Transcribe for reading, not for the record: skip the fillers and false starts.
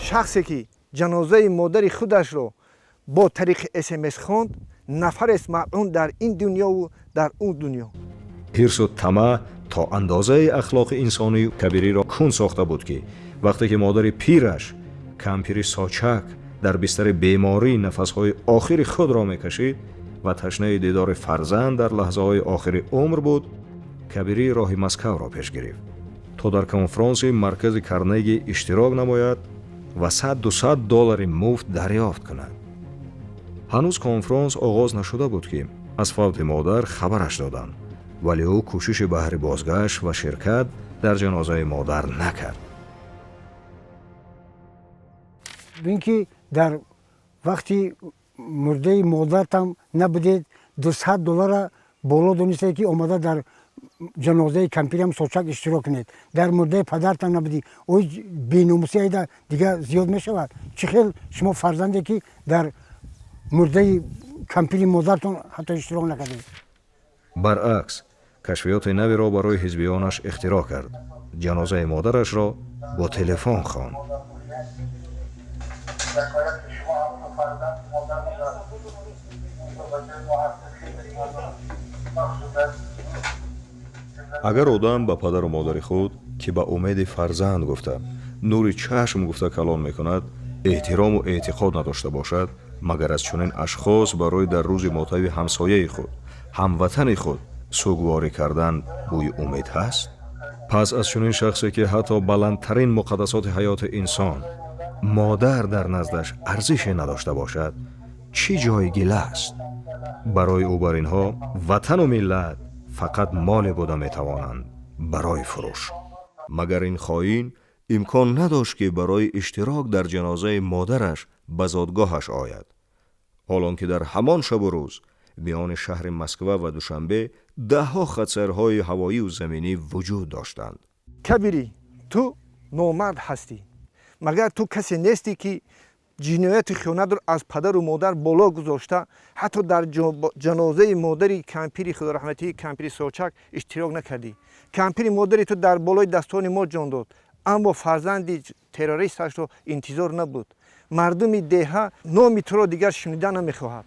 شخصی که جنازه مادر خودش را با طریق SMS خواند نفر است ملعون در این دنیا و در اون دنیا. حرص و طمع تا اندازه اخلاق انسانی کبیری را کند ساخته بود که وقتی که مادر پیرش کمپیر ساچک در بستر بیماری نفسهای آخر خود را میکشید و تشنه دیدار فرزند در لحظه های آخر عمر بود، کبیری راه مسکو را پیش گرفت تا در کنفرانس مرکز کرنگی اشتراک نماید و $100 مفت دریافت کند. هنوز کنفرانس آغاز نشده بود که از فوت مادر خبرش دادند، ولی او کوشش بهر بازگشت و شرکت در جنازه مادر نکرد. ببین که در وقتی مرده مادرتم نبودید $200 بالا دونسته که آمده در جنازه کمپیرم سوچک اشتراک کنید. در مرده پدرتم نبودی او بیناموسی ایده دیگه زیاد می شود. چه خیل شما فرزنده که در مرده کمپیر مادرتون حتی اشتراک نکردید. برعکس کشفیات نوی را برای حزبیانش اختراع کرد. جنازه مادرش را با تلفن خواند. اگر آدم به پدر و مادر خود که به امید فرزند گفته نور چشم گفته کلام میکند احترام و اعتقاد نداشته باشد، مگر از چنین اشخاص برای در روز ماتم همسایه خود هموطن خود سوگواری کردن بوی امید هست؟ پس از چنین شخصی که حتی بلندترین مقدسات حیات انسان مادر در نزدش ارزش نداشته باشد چی جای گله است؟ برای او بر اینها وطن و ملت فقط مال بوده میتوانند برای فروش. مگر این خائن امکان نداشت که برای اشتراک در جنازه مادرش به زادگاهش آید، حالان که در همان شب و روز میان شهر مسکو و دوشنبه دهها خطرهای هوایی و زمینی وجود داشتند. کبیری تو نامرد هستی، مگر تو کسی نیستی که جنایت خیانت را از پدر و مادر بالا گذاشته حتی در جنازه مادری کمپیر خدا رحمتی کمپیر سوچک اشتراک نکردی؟ کمپیر مادری تو در بالای دستان ما جان داد، اما فرزندی تروریستش رو انتظار نبود. مردم دهه نام تو را دیگر شنیدن نمیخواهد.